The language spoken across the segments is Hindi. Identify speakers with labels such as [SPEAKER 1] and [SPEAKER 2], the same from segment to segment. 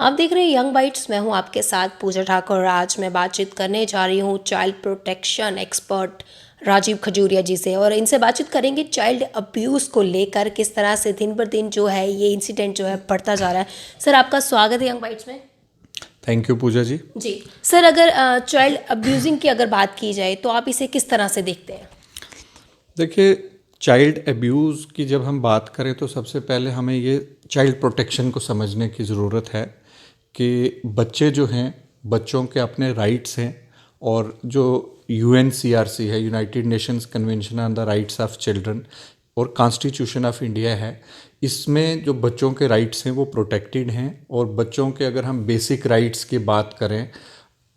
[SPEAKER 1] आप देख रहे हैं यंग बाइट्स। मैं हूं आपके साथ पूजा ठाकुर। आज मैं बातचीत करने जा रही हूं child protection expert Rajiv Khajuria ji से, और इनसे बातचीत करेंगे चाइल्ड अब्यूज़ को लेकर, किस तरह से दिन पर दिन जो है ये इंसिडेंट जो है बढ़ता जा रहा है। सर, आपका स्वागत है यंग बाइट्स में।
[SPEAKER 2] Thank you Pooja ji.
[SPEAKER 1] जी सर, अगर चाइल्ड अब्यूजिंग की अगर बात की जाए तो आप इसे किस तरह से देखते हैं?
[SPEAKER 2] देखिए, चाइल्ड अब्यूज़ की जब हम बात करें तो सबसे पहले हमें ये चाइल्ड प्रोटेक्शन को समझने की ज़रूरत है कि बच्चे जो हैं, बच्चों के अपने राइट्स हैं, और जो UNCRC है, United Nations convention on the rights of children, और कॉन्स्टिट्यूशन ऑफ इंडिया है, इसमें जो बच्चों के राइट्स हैं वो प्रोटेक्टेड हैं। और बच्चों के अगर हम बेसिक राइट्स की बात करें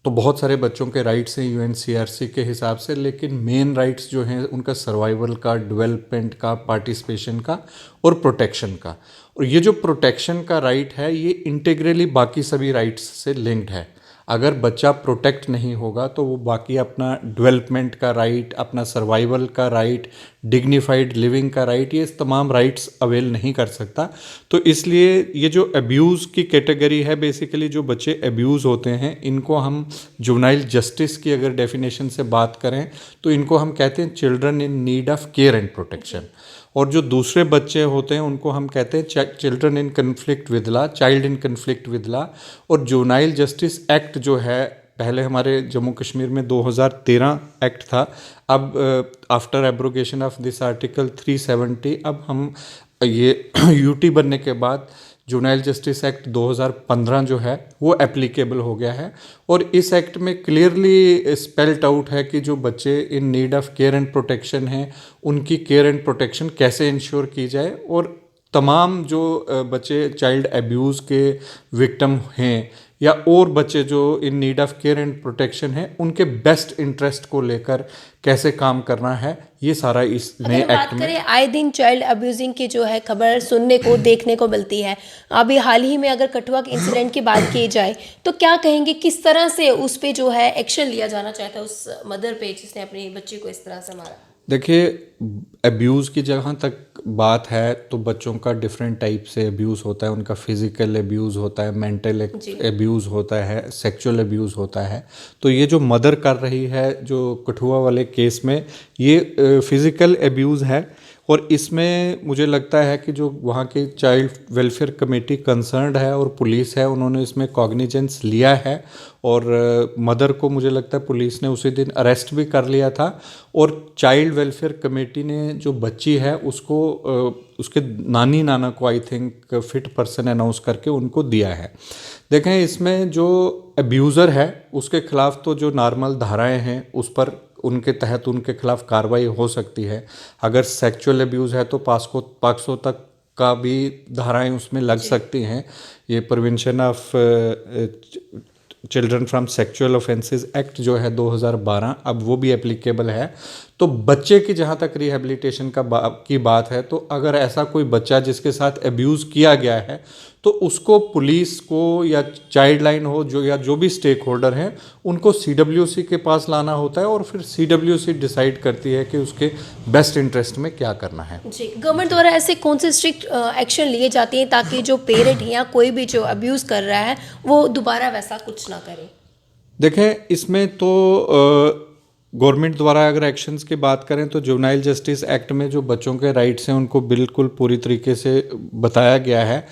[SPEAKER 2] तो बहुत सारे बच्चों के राइट्स हैं UNCRC के हिसाब से, लेकिन मेन राइट्स जो हैं उनका सर्वाइवल का, डेवलपमेंट का, पार्टिसिपेशन का और प्रोटेक्शन का। और ये जो प्रोटेक्शन का राइट है ये इंटीग्रली बाकी सभी राइट्स से लिंक्ड है। अगर बच्चा प्रोटेक्ट नहीं होगा तो वो बाकी अपना डेवलपमेंट का राइट, अपना सर्वाइवल का राइट, डिग्निफाइड लिविंग का राइट, ये तमाम राइट्स अवेल नहीं कर सकता। तो इसलिए ये जो अब्यूज़ की कैटेगरी है, बेसिकली जो बच्चे अब्यूज़ होते हैं, इनको हम जुवेनाइल जस्टिस की अगर डेफिनेशन से बात करें तो इनको हम कहते हैं children in need of care and protection. और जो दूसरे बच्चे होते हैं उनको हम कहते हैं children in conflict with law, child in conflict with law. और जुवेनाइल जस्टिस एक्ट जो है, पहले हमारे जम्मू कश्मीर में 2013 एक्ट था। अब after abrogation of this article 370 अब हम ये UT बनने के बाद जुवेनाइल जस्टिस एक्ट 2015 जो है वो एप्लीकेबल हो गया है। और इस एक्ट में क्लियरली स्पेल्ट आउट है कि जो बच्चे in need of care and protection हैं उनकी केयर एंड प्रोटेक्शन कैसे इंश्योर की जाए। और तमाम जो बच्चे चाइल्ड अब्यूज़ के विक्टिम हैं या और बच्चे जो in need of care and protection हैं, उनके बेस्ट इंटरेस्ट को लेकर कैसे काम करना है, ये सारा इस नए एक्ट में।
[SPEAKER 1] करें, आए दिन चाइल्ड अब्यूजिंग की जो है खबर सुनने को, देखने को मिलती है। अभी हाल ही में अगर कठुआ के इंसिडेंट की बात की जाए तो क्या कहेंगे, किस तरह से उस पे जो है एक्शन लिया जाना चाहता है उस मदर पे जिसने अपनी बच्ची को इस तरह से मारा?
[SPEAKER 2] देखिए, अब्यूज़ की जहाँ तक बात है तो बच्चों का डिफरेंट टाइप से अब्यूज़ होता है। उनका फिज़िकल अब्यूज़ होता है, मेंटल अब्यूज़ होता है, सेक्सुअल अब्यूज़ होता है। तो ये जो मदर कर रही है जो कठुआ वाले केस में, ये फिज़िकल अब्यूज़ है। और इसमें मुझे लगता है कि जो वहाँ की चाइल्ड वेलफेयर कमेटी कंसर्न्ड है और पुलिस है, उन्होंने इसमें कॉग्निजेंस लिया है। और मदर को मुझे लगता है पुलिस ने उसी दिन अरेस्ट भी कर लिया था। और चाइल्ड वेलफेयर कमेटी ने जो बच्ची है उसको उसके नानी नाना को I think fit person announce करके उनको दिया है। देखें, इसमें जो अब्यूज़र है उसके खिलाफ तो जो नॉर्मल धाराएं हैं उस पर उनके तहत उनके खिलाफ कार्रवाई हो सकती है। अगर सेक्सुअल अब्यूज़ है तो पाक्सो तक का भी धाराएं उसमें लग सकती हैं। ये prevention of children from sexual offences act जो है 2012, अब वो भी एप्लीकेबल है। तो बच्चे की जहाँ तक रिहेबिलिटेशन की बात है, तो अगर ऐसा कोई बच्चा जिसके साथ अब्यूज़ किया गया है तो उसको पुलिस को या चाइल्ड लाइन हो जो भी स्टेक होल्डर हैं उनको CWC के पास लाना होता है। और फिर CWC डिसाइड करती है कि उसके बेस्ट इंटरेस्ट में क्या करना है।
[SPEAKER 1] जी, गवर्नमेंट द्वारा ऐसे कौन से स्ट्रिक्ट एक्शन लिए जाते हैं ताकि जो पेरेंट या कोई भी जो अब्यूज़ कर रहा है वो दोबारा वैसा कुछ ना करे?
[SPEAKER 2] देखें, इसमें तो गवर्नमेंट द्वारा अगर एक्शंस की बात करें तो जुवेनाइल जस्टिस एक्ट में जो बच्चों के राइट्स हैं उनको बिल्कुल पूरी तरीके से बताया गया है।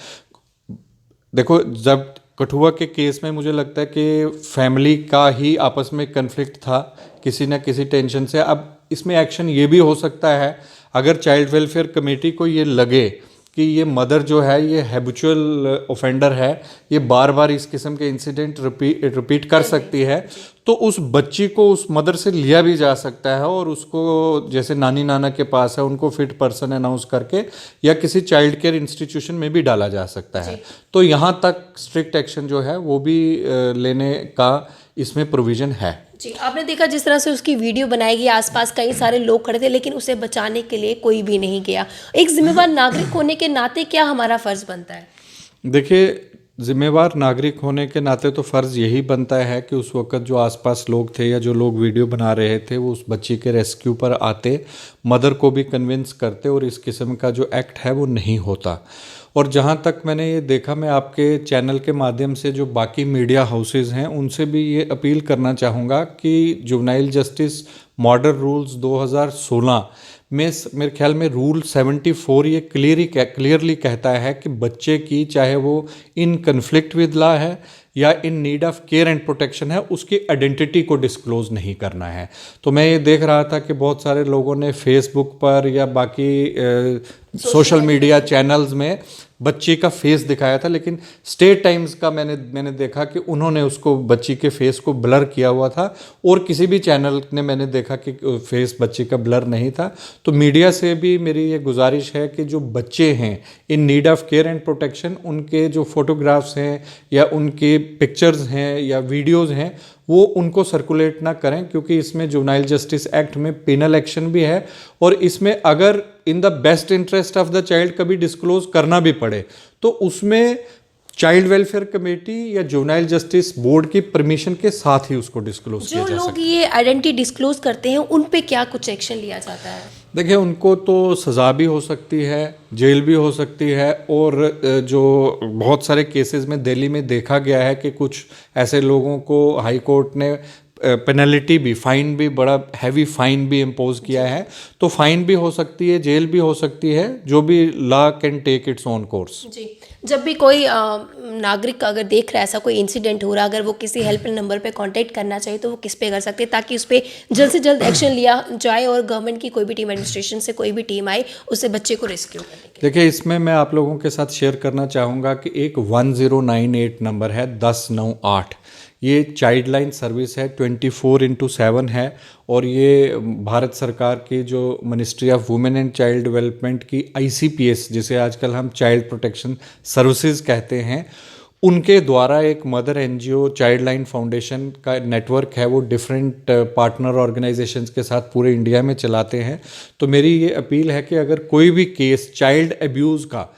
[SPEAKER 2] देखो, जब कठुआ के केस में मुझे लगता है कि फैमिली का ही आपस में कन्फ्लिक्ट था किसी न किसी टेंशन से। अब इसमें एक्शन ये भी हो सकता है, अगर चाइल्ड वेलफेयर कमेटी को ये लगे कि ये मदर जो है ये हैबिचुअल ऑफेंडर है, ये बार बार इस किस्म के इंसिडेंट रिपीट कर सकती है, तो उस बच्ची को उस मदर से लिया भी जा सकता है और उसको जैसे नानी नाना के पास है उनको फिट पर्सन अनाउंस करके या किसी चाइल्ड केयर इंस्टीट्यूशन में भी डाला जा सकता है। तो यहाँ तक स्ट्रिक्ट एक्शन जो है वो भी लेने का इसमें प्रोविज़न है।
[SPEAKER 1] जी, आपने देखा जिस तरह से उसकी वीडियो बनाई गई, आसपास कई सारे लोग खड़े थे लेकिन उसे बचाने के लिए कोई भी नहीं गया। एक जिम्मेदार नागरिक होने के नाते क्या हमारा फ़र्ज़ बनता है?
[SPEAKER 2] देखिए, जिम्मेवार नागरिक होने के नाते तो फ़र्ज़ यही बनता है कि उस वक्त जो आसपास लोग थे या जो लोग वीडियो बना रहे थे वो उस बच्ची के रेस्क्यू पर आते, मदर को भी कन्विंस करते और इस किस्म का जो एक्ट है वो नहीं होता। और जहाँ तक मैंने ये देखा, मैं आपके चैनल के माध्यम से जो बाकी मीडिया हाउसेज हैं उनसे भी ये अपील करना चाहूँगा कि जुवेनाइल जस्टिस मॉडल रूल्स 2016 में मेरे ख्याल में रूल 74 ये क्लियरली कहता है कि बच्चे की, चाहे वो इन कन्फ्लिक्ट विद लॉ है या in need of care and protection है, उसकी आइडेंटिटी को डिस्क्लोज नहीं करना है। तो मैं ये देख रहा था कि बहुत सारे लोगों ने फेसबुक पर या बाकी सोशल मीडिया चैनल्स में बच्ची का फेस दिखाया था, लेकिन स्टेट टाइम्स का मैंने देखा कि उन्होंने उसको, बच्ची के फेस को ब्लर किया हुआ था, और किसी भी चैनल ने मैंने देखा कि फेस बच्ची का ब्लर नहीं था। तो मीडिया से भी मेरी ये गुजारिश है कि जो बच्चे हैं in need of care and protection, उनके जो फोटोग्राफ्स हैं या उनके पिक्चर्स हैं या वीडियोस हैं, वो उनको सर्कुलेट ना करें, क्योंकि इसमें जुवेनाइल जस्टिस एक्ट में पेनल एक्शन भी है, और इसमें अगर in the best interest of the child कभी डिस्क्लोज करना भी पड़े तो उसमें चाइल्ड वेलफेयर कमेटी या जुवेनाइल जस्टिस बोर्ड की परमिशन के साथ ही उसको डिस्क्लोज किया जा सकता है।
[SPEAKER 1] जो लोग ये आइडेंटिटी डिस्क्लोज करते हैं उन पे क्या कुछ एक्शन लिया जाता है?
[SPEAKER 2] देखिए, उनको तो सज़ा भी हो सकती है, जेल भी हो सकती है, और जो बहुत सारे केसेस में दिल्ली में देखा गया है कि कुछ ऐसे लोगों को हाई कोर्ट ने पेनल्टी भी, फाइन भी, बड़ा हैवी फाइन भी इम्पोज किया है। तो फाइन भी हो सकती है, जेल भी हो सकती है, जो भी law can take its own course.
[SPEAKER 1] जी, जब भी कोई नागरिक अगर देख रहा है ऐसा कोई इंसिडेंट हो रहा, अगर वो किसी हेल्पलाइन नंबर पे कांटेक्ट करना चाहिए तो वो किस पे कर सकते हैं, ताकि उस पर जल्द से जल्द एक्शन लिया जाए और गवर्नमेंट की कोई भी टीम, एडमिनिस्ट्रेशन से कोई भी टीम आए उससे बच्चे को रेस्क्यू करने के लिए?
[SPEAKER 2] देखिए, इसमें मैं आप लोगों के साथ शेयर करना चाहूँगा कि एक 1098 नंबर है, 1098। ये चाइल्ड लाइन सर्विस है, 24/7 है, और ये भारत सरकार की जो ministry of women and child development की ICPS, जिसे आजकल हम चाइल्ड प्रोटेक्शन सर्विसेज कहते हैं, उनके द्वारा एक mother NGO child line foundation का नेटवर्क है, वो डिफरेंट पार्टनर ऑर्गेनाइजेशंस के साथ पूरे इंडिया में चलाते हैं। तो मेरी ये अपील है कि अगर कोई भी केस चाइल्ड अब्यूज़ का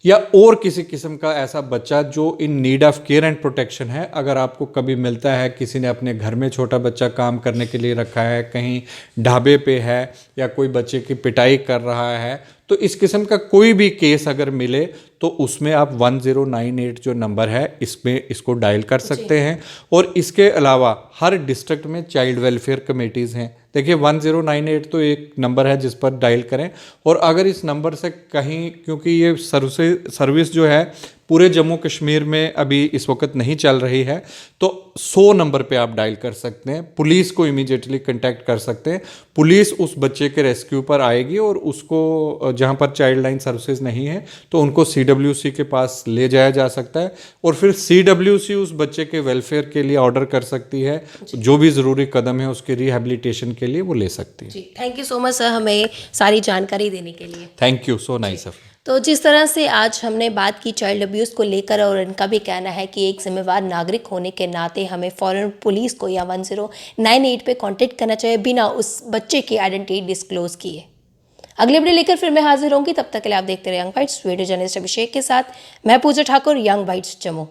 [SPEAKER 2] या और किसी किस्म का ऐसा बच्चा जो in need of care and protection है, अगर आपको कभी मिलता है, किसी ने अपने घर में छोटा बच्चा काम करने के लिए रखा है, कहीं ढाबे पे है, या कोई बच्चे की पिटाई कर रहा है, तो इस किस्म का कोई भी केस अगर मिले तो उसमें आप 1098 जो नंबर है इसमें इसको डायल कर सकते हैं। और इसके अलावा हर डिस्ट्रिक्ट में चाइल्ड वेलफेयर कमेटीज़ हैं। देखिए, 1098 तो एक नंबर है जिस पर डायल करें, और अगर इस नंबर से कहीं, क्योंकि ये सर्विस जो है पूरे जम्मू कश्मीर में अभी इस वक्त नहीं चल रही है, तो 100 नंबर पे आप डायल कर सकते हैं, पुलिस को इमीडिएटली कांटेक्ट कर सकते हैं। पुलिस उस बच्चे के रेस्क्यू पर आएगी और उसको, जहाँ पर चाइल्ड लाइन सर्विसेज नहीं है तो उनको CWC के पास ले जाया जा सकता है, और फिर CWC उस बच्चे के वेलफेयर के लिए ऑर्डर कर सकती है, जो भी ज़रूरी कदम है उसके रिहेबिलिटेशन के लिए वो ले सकती है।
[SPEAKER 1] जी, thank you so much sir हमें सारी जानकारी देने के लिए।
[SPEAKER 2] Thank you, so nice sir.
[SPEAKER 1] तो जिस तरह से आज हमने बात की चाइल्ड अब्यूज़ को लेकर, और इनका भी कहना है कि एक जिम्मेवार नागरिक होने के नाते हमें फ़ौरन पुलिस को या 1098 पे कांटेक्ट करना चाहिए बिना उस बच्चे की आइडेंटिटी डिस्क्लोज किए। अगले वीडियो लेकर फिर मैं हाजिर होंगी, तब तक के लिए आप देखते रहे यंग बाइट्स। वीडियो जर्नलिस्ट अभिषेक के साथ मैं पूजा ठाकुर, यंग बाइट्स जम्मू।